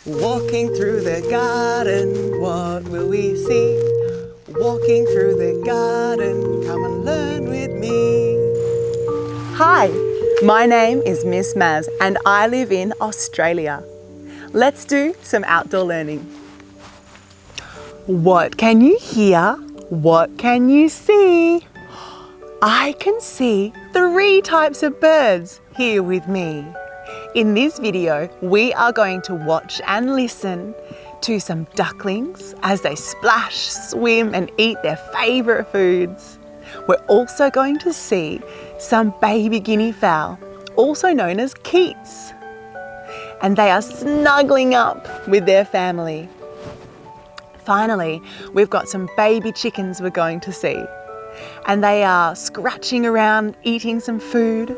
Walking through the garden, what will we see? Walking through the garden, come and learn with me. Hi, my name is Miss Maz and I live in Australia. Let's do some outdoor learning. What can you hear? What can you see? I can see 3 types of birds here with me. In this video, we are going to watch and listen to some ducklings as they splash, swim and eat their favourite foods. We're also going to see some baby guinea fowl, also known as keets. And they are snuggling up with their family. Finally, we've got some baby chickens we're going to see. And they are scratching around, eating some food.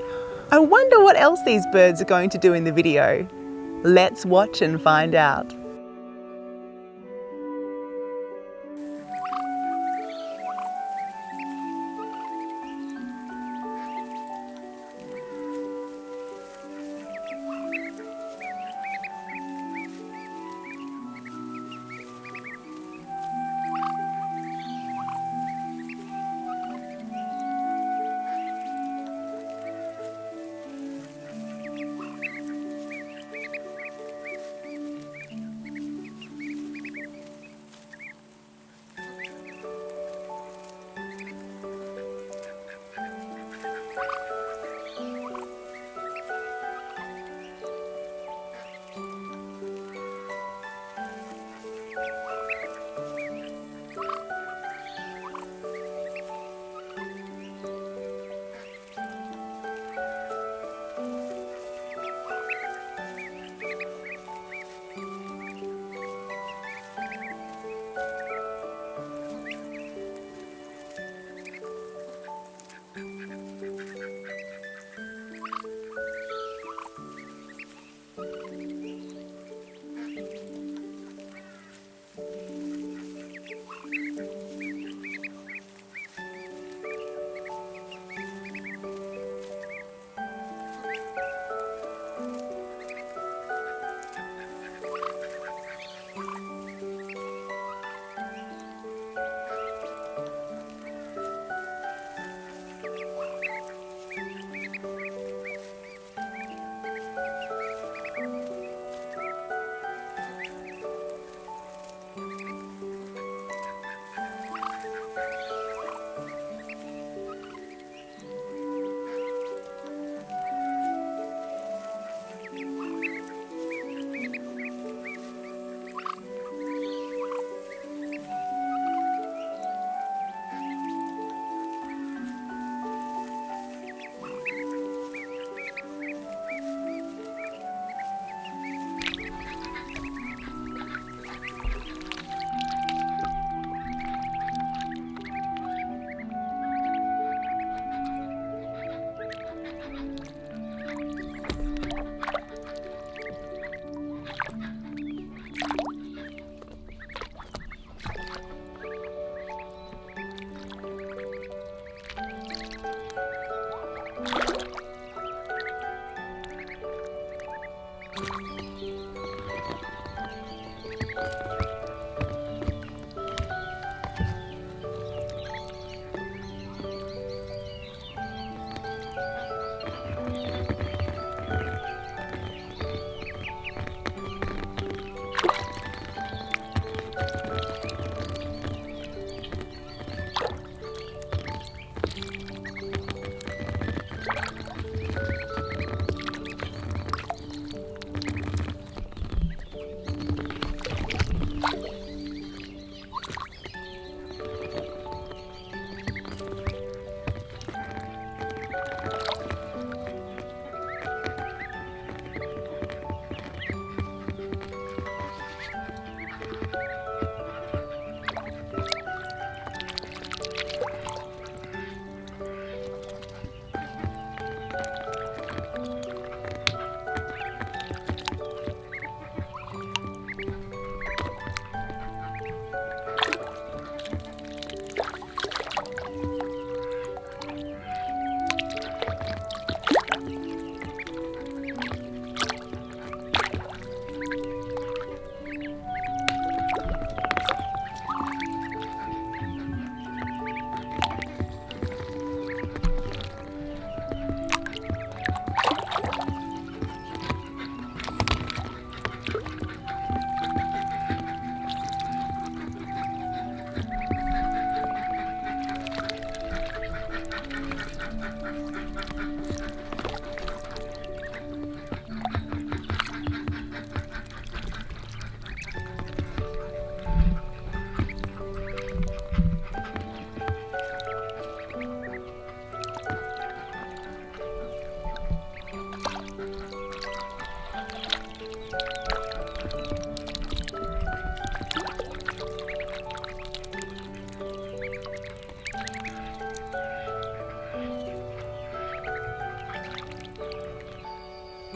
I wonder what else these birds are going to do in the video. Let's watch and find out.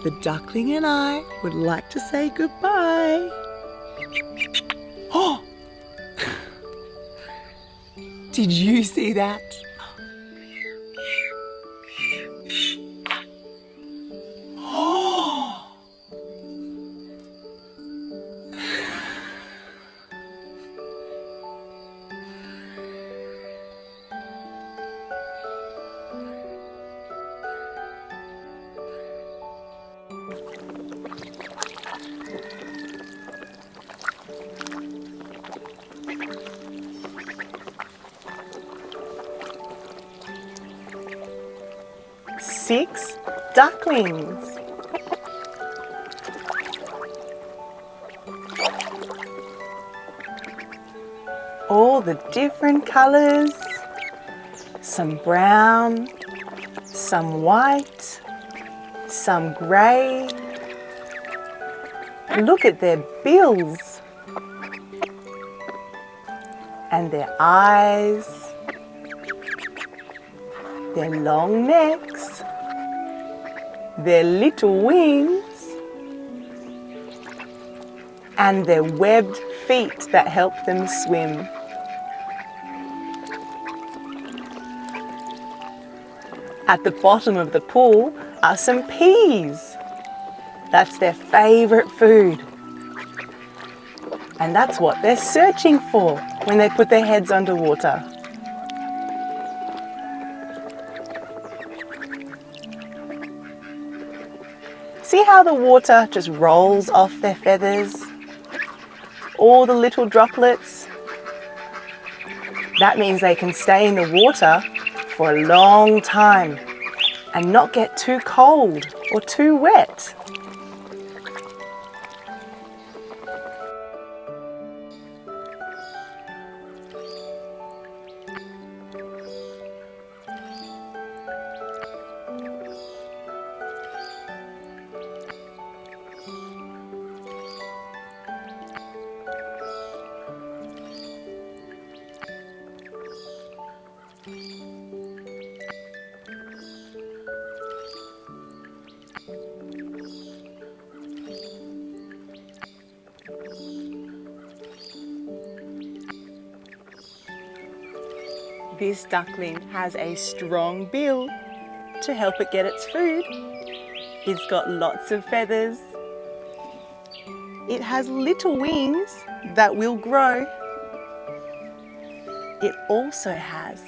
the duckling and I would like to say goodbye. Oh! Did you see that? Oh! 6 ducklings. All the different colors, some brown, some white, some grey. Look at their bills and their eyes, their long necks, their little wings, and their webbed feet that help them swim. At the bottom of the pool are some peas. That's their favourite food. And that's what they're searching for when they put their heads underwater. See how the water just rolls off their feathers? All the little droplets. That means they can stay in the water for a long time and not get too cold or too wet. This duckling has a strong bill to help it get its food. It's got lots of feathers. It has little wings that will grow. It also has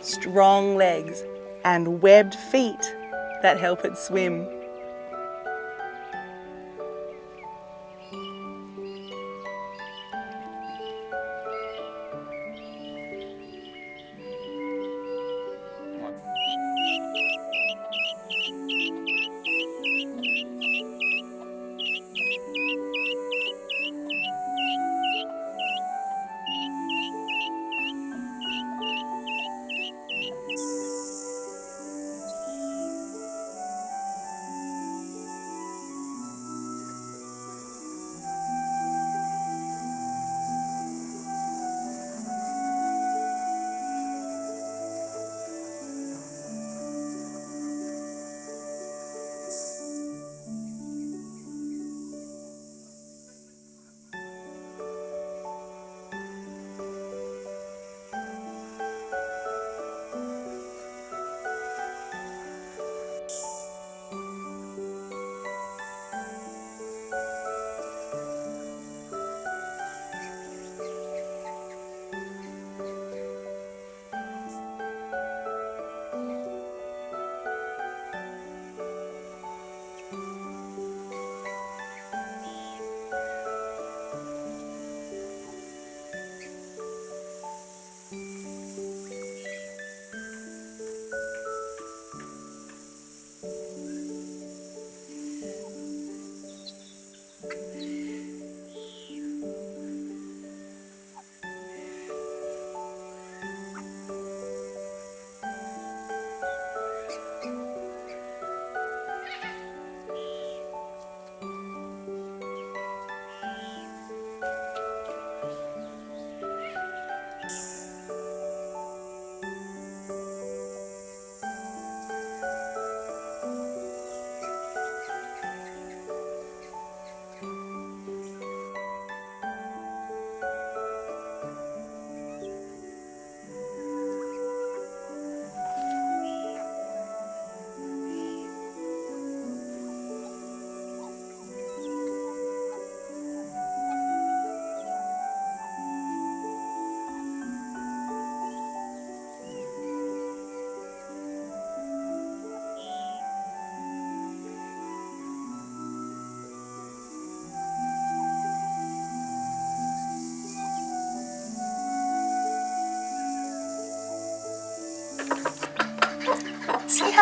strong legs and webbed feet that help it swim.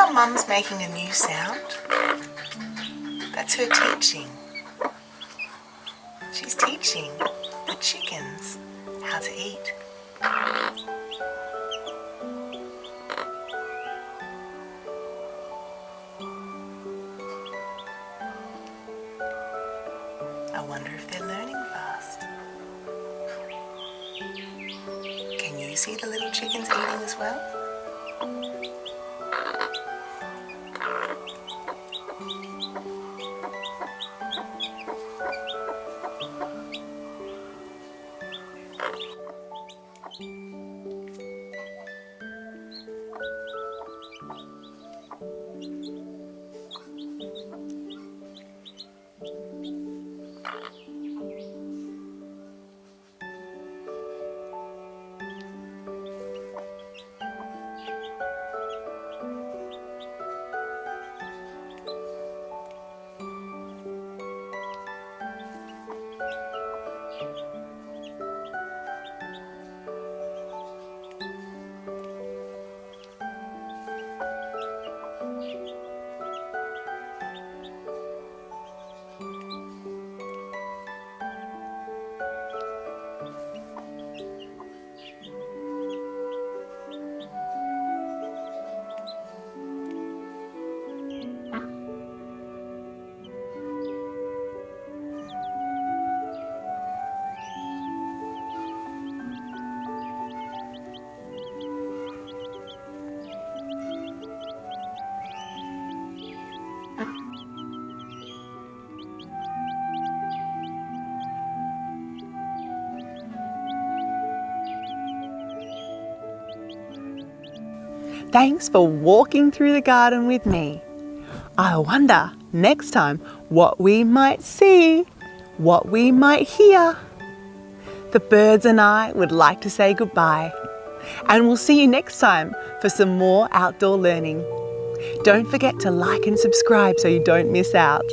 how Mum's making a new sound? That's her teaching. She's teaching the chickens how to eat. I wonder if they're learning fast. Can you see the little chickens eating as well? Thanks for walking through the garden with me. I wonder next time what we might see, what we might hear. The birds and I would like to say goodbye, and we'll see you next time for some more outdoor learning. Don't forget to like and subscribe so you don't miss out.